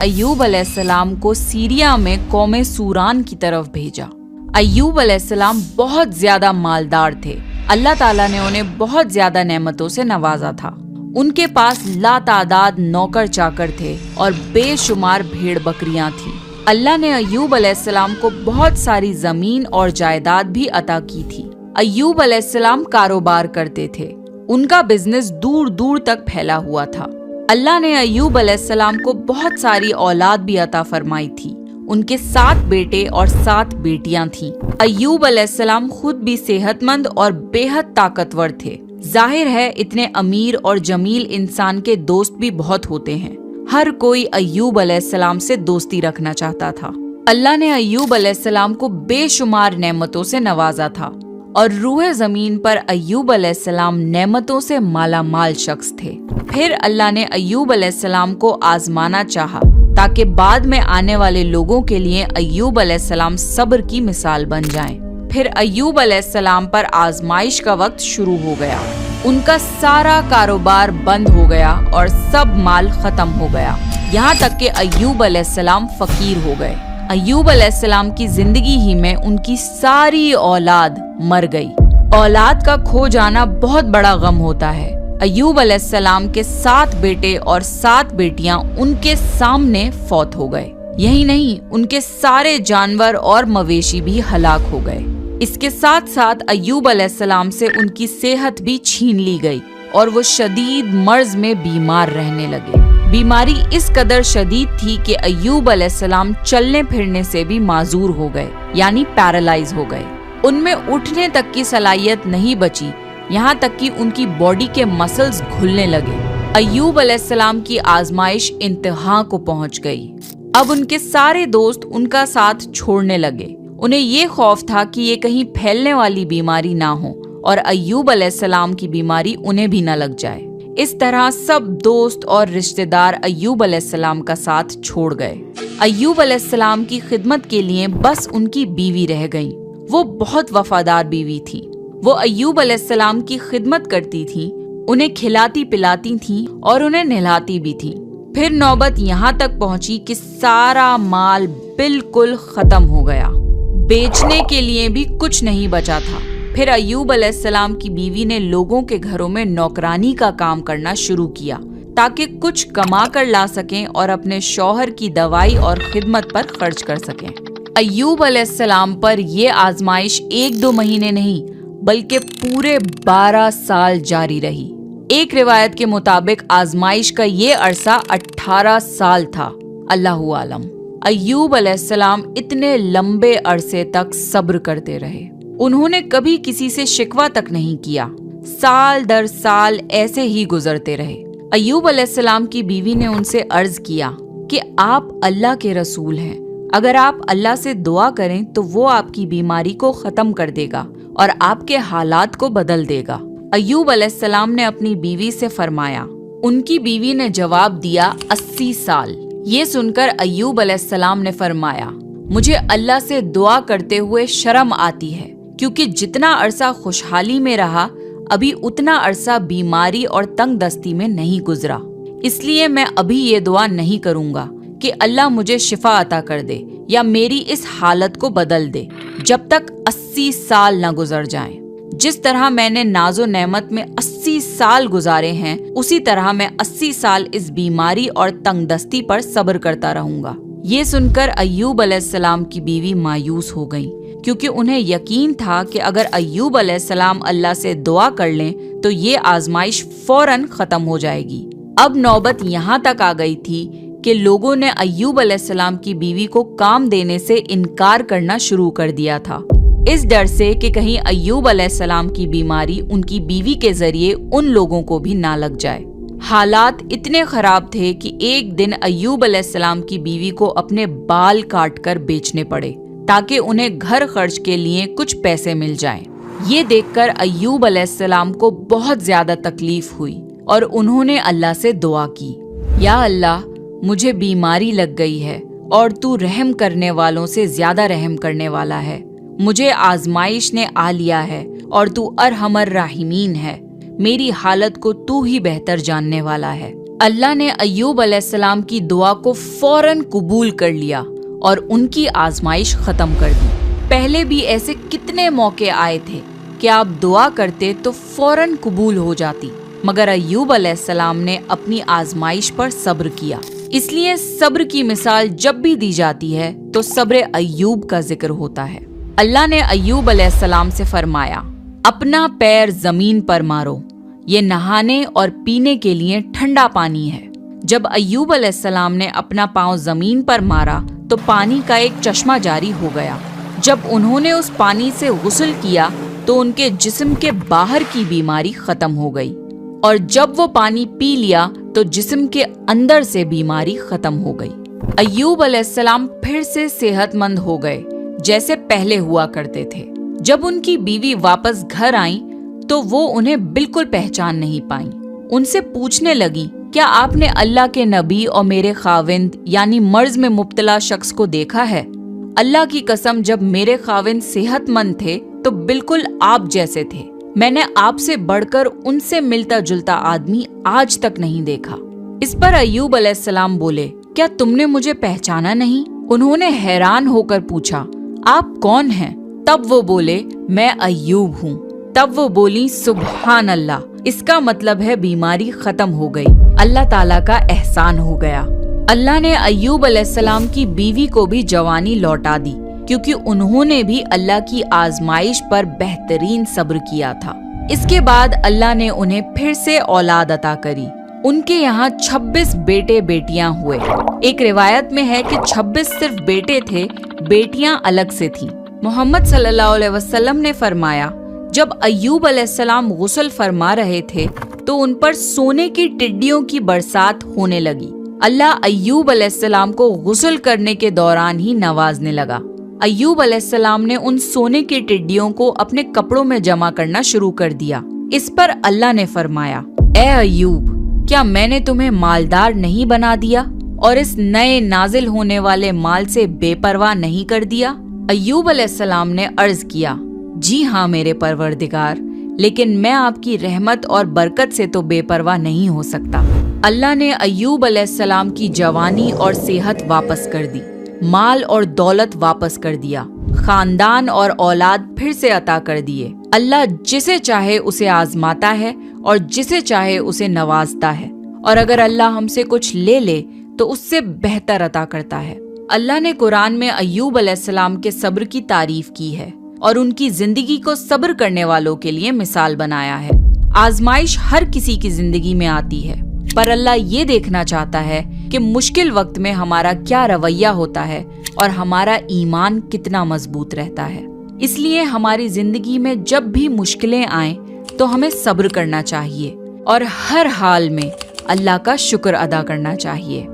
अय्यूब अलैहिस्सलाम को सीरिया में कौमे सूरान की तरफ भेजा। अय्यूब अलैहिस्सलाम बहुत ज्यादा मालदार थे। अल्लाह ताला ने उन्हें बहुत ज्यादा नेमतों से नवाजा था। उनके पास लातादाद नौकर चाकर थे और बेशुमार भेड़ बकरियां थी। अल्लाह ने अय्यूब अलैहिस्सलाम को बहुत सारी जमीन और जायदाद भी अता की थी। अय्यूब अलैहिस्सलाम कारोबार करते थे। उनका बिजनेस दूर दूर तक फैला हुआ था। अल्लाह ने अय्यूब अलैहिस्सलाम को बहुत सारी औलाद भी अता फरमाई थी। उनके 7 बेटे और 7 बेटियां थीं। अय्यूब अलैहिस्सलाम खुद भी सेहतमंद और बेहद ताकतवर थे। जाहिर है इतने अमीर और जमील इंसान के दोस्त भी बहुत होते हैं। हर कोई अय्यूब अलैहिस्सलाम से दोस्ती रखना चाहता था। अल्लाह ने अय्यूब अलैहिस्सलाम को बेशुमार नेमतों से नवाजा था और रूह जमीन पर अय्यूब अलैहिस्सलाम नेमतों से माला माल शख्स थे। फिर अल्लाह ने अय्यूब अलैहिस्सलाम को आजमाना चाहा ताकि बाद में आने वाले लोगों के लिए अय्यूब अलैहिस्सलाम सब्र की मिसाल बन जाएं। फिर अय्यूब अलैहिस्सलाम पर आजमाइश का वक्त शुरू हो गया। उनका सारा कारोबार बंद हो गया और सब माल खत्म हो गया। यहाँ तक कि अय्यूब अलैहिस्सलाम फकीर हो गए। अय्यूब अलैहिस्सलाम की जिंदगी ही में उनकी सारी औलाद मर गई। औलाद का खो जाना बहुत बड़ा गम होता है। अय्यूब अलैहिस्सलाम के 7 बेटे और 7 बेटियां उनके सामने फौत हो गए। यही नहीं, उनके सारे जानवर और मवेशी भी हलाक हो गए। इसके साथ साथ अय्यूब अलैहिस्सलाम से उनकी सेहत भी छीन ली गई और वो शदीद मर्ज में बीमार रहने लगे। बीमारी इस कदर शदीद थी कि अय्यूब अलैहिस्सलाम चलने फिरने से भी माजूर हो गए, यानी पैरालाइज हो गए। उनमें उठने तक की सलाहियत नहीं बची, यहाँ तक कि उनकी बॉडी के मसल्स घुलने लगे। अय्यूब अलैहिस्सलाम की आजमाइश इंतहा को पहुंच गई। अब उनके सारे दोस्त उनका साथ छोड़ने लगे। उन्हें ये खौफ था कि ये कहीं फैलने वाली बीमारी ना हो और अय्यूब अलैहिस्सलाम की बीमारी उन्हें भी न लग जाए। इस तरह सब दोस्त और रिश्तेदार अय्यूब अलैहिस्सलाम का साथ छोड़ गए। अय्यूब अलैहिस्सलाम की खिदमत के लिए बस उनकी बीवी रह गई। वो बहुत वफादार बीवी थी। वो अय्यूब अलैहिस्सलाम की खिदमत करती थी, उन्हें खिलाती पिलाती थी और उन्हें नहलाती भी थी। फिर नौबत यहाँ तक पहुंची कि सारा माल बिल्कुल खत्म हो गया। बेचने के लिए भी कुछ नहीं बचा था। फिर अय्यूब अलैहिस्सलाम की बीवी ने लोगों के घरों में नौकरानी का काम करना शुरू किया ताकि कुछ कमा कर ला सकें और अपने शौहर की दवाई और खिदमत पर खर्च कर सकें। अय्यूब अलैहिस्सलाम पर ये आजमाइश 1-2 महीने नहीं बल्कि पूरे 12 साल जारी रही। एक रिवायत के मुताबिक आजमाइश का ये अरसा 18 साल था। अल्लाहु आलम। अय्यूब अलैहिस्सलाम इतने लंबे अरसे तक सब्र करते रहे। उन्होंने कभी किसी से शिकवा तक नहीं किया। साल दर साल ऐसे ही गुजरते रहे। अय्यूब अलैहिस्सलाम की बीवी ने उनसे अर्ज किया कि आप अल्लाह के रसूल हैं। अगर आप अल्लाह से दुआ करें तो वो आपकी बीमारी को खत्म कर देगा और आपके हालात को बदल देगा। अय्यूब अलैहिस्सलाम ने अपनी बीवी से फरमाया। उनकी बीवी ने जवाब दिया 80 साल। ये सुनकर अय्यूब अलैहिस्सलाम ने फरमाया, मुझे अल्लाह से दुआ करते हुए शर्म आती है क्योंकि जितना अरसा खुशहाली में रहा अभी उतना अरसा बीमारी और तंग दस्ती में नहीं गुजरा। इसलिए मैं अभी ये दुआ नहीं करूंगा कि अल्लाह मुझे शिफा अता कर दे या मेरी इस हालत को बदल दे जब तक 80 साल न गुजर जाएं। जिस तरह मैंने नाजो नेमत में 80 साल गुजारे हैं उसी तरह मैं 80 साल इस बीमारी और तंगदस्ती पर सब्र करता रहूंगा। ये सुनकर अय्यूब अलैहिस्सलाम की बीवी मायूस हो गई क्योंकि उन्हें यकीन था कि अगर अय्यूब अलैहिस्सलाम अल्लाह से दुआ कर लें तो ये आजमाइश फौरन खत्म हो जाएगी। अब नौबत यहाँ तक आ गई थी कि लोगों ने अय्यूब अलैहिस्सलाम की बीवी को काम देने से इनकार करना शुरू कर दिया था, इस डर से कि कहीं अय्यूब अलैहिस्सलाम की बीमारी उनकी बीवी के जरिए उन लोगों को भी ना लग जाए। हालात इतने खराब थे कि एक दिन अय्यूब अलैहिस्सलाम की बीवी को अपने बाल काटकर बेचने पड़े ताकि उन्हें घर खर्च के लिए कुछ पैसे मिल जाएं। ये देखकर अय्यूब अलैहिस्सलाम को बहुत ज्यादा तकलीफ हुई और उन्होंने अल्लाह से दुआ की, या अल्लाह मुझे बीमारी लग गई है और तू रहम करने वालों से ज्यादा रहम करने वाला है। मुझे आजमाइश ने आ लिया है और तू अरहमर राहिमीन है। मेरी हालत को तू ही बेहतर जानने वाला है। अल्लाह ने अय्यूब अलैहिस्सलाम की दुआ को फौरन कबूल कर लिया और उनकी आजमाइश खत्म कर दी। पहले भी ऐसे कितने मौके आए थे कि आप दुआ करते तो फौरन कबूल हो जाती, मगर अय्यूब अलैहिस्सलाम ने अपनी आजमाइश पर सब्र किया। इसलिए सब्र की मिसाल जब भी दी जाती है तो सब्र अय्यूब का जिक्र होता है। अल्लाह ने अय्यूब अलैहिस्सलाम से फरमाया, अपना पैर जमीन पर मारो, ये नहाने और पीने के लिए ठंडा पानी है। जब अय्यूब अलैहिस्सलाम ने अपना पांव जमीन पर मारा तो पानी का एक चश्मा जारी हो गया। जब उन्होंने उस पानी से गुस्ल किया तो उनके जिस्म के बाहर की बीमारी खत्म हो गई, और जब वो पानी पी लिया तो जिस्म के अंदर से बीमारी खत्म हो गई। अय्यूब अलैहिस्सलाम फिर से सेहतमंद हो गए जैसे पहले हुआ करते थे। जब उनकी बीवी वापस घर आई तो वो उन्हें बिल्कुल पहचान नहीं पाई। उनसे पूछने लगी, क्या आपने अल्लाह के नबी और मेरे खाविंद यानी मर्ज में मुब्तला शख्स को देखा है? अल्लाह की कसम, जब मेरे खाविंद सेहतमंद थे तो बिल्कुल आप जैसे थे। मैंने आपसे बढ़कर उनसे मिलता जुलता आदमी आज तक नहीं देखा। इस पर अय्यूब अलैहिस्सलाम बोले, क्या तुमने मुझे पहचाना नहीं? उन्होंने हैरान होकर पूछा, आप कौन हैं? तब वो बोले, मैं अय्यूब हूँ। तब वो बोली, सुभान अल्लाह, इसका मतलब है बीमारी खत्म हो गई, अल्लाह ताला का एहसान हो गया। अल्लाह ने अय्यूब अलैहिस्सलाम की बीवी को भी जवानी लौटा दी, क्योंकि उन्होंने भी अल्लाह की आजमाइश पर बेहतरीन सब्र किया था। इसके बाद अल्लाह ने उन्हें फिर से औलाद अता करी। उनके यहाँ 26 बेटे बेटियां हुए। एक रिवायत में है कि 26 सिर्फ बेटे थे, बेटियां अलग से थीं। मोहम्मद सल्लल्लाहु अलैहि वसल्लम ने फरमाया, जब अय्यूब अलैहिस्सलाम गुस्ल फरमा रहे थे तो उन पर सोने की टिड्डियों की बरसात होने लगी। अल्लाह अय्यूब अलैहिस्सलाम को गुस्ल करने के दौरान ही नवाजने लगा। अय्यूब अलैहिस्सलाम ने उन सोने की टिड्डियों को अपने कपड़ों में जमा करना शुरू कर दिया। इस पर अल्लाह ने फरमाया, ए अय्यूब, क्या मैंने तुम्हें मालदार नहीं बना दिया और इस नए नाजिल होने वाले माल से बेपरवाह नहीं कर दिया? अय्यूब अलैहिस्सलाम ने अर्ज किया, जी हाँ मेरे परवरदिगार, लेकिन मैं आपकी रहमत और बरकत से तो बेपरवाह नहीं हो सकता। अल्लाह ने अय्यूब अलैहिस्सलाम की जवानी और सेहत वापस कर दी, माल और दौलत वापस कर दिया, खानदान और औलाद फिर से अता कर दिए। अल्लाह जिसे चाहे उसे आजमाता है और जिसे चाहे उसे नवाजता है, और अगर अल्लाह हमसे कुछ ले ले तो उससे बेहतर अता करता है। अल्लाह ने कुरान में अय्यूब अलैहिस्सलाम के सब्र की तारीफ की है और उनकी जिंदगी को सब्र करने वालों के लिए मिसाल बनाया है। आजमाइश हर किसी की जिंदगी में आती है, पर अल्लाह ये देखना चाहता है कि मुश्किल वक्त में हमारा क्या रवैया होता है और हमारा ईमान कितना मजबूत रहता है। इसलिए हमारी जिंदगी में जब भी मुश्किलें आएं तो हमें सब्र करना चाहिए और हर हाल में अल्लाह का शुक्र अदा करना चाहिए।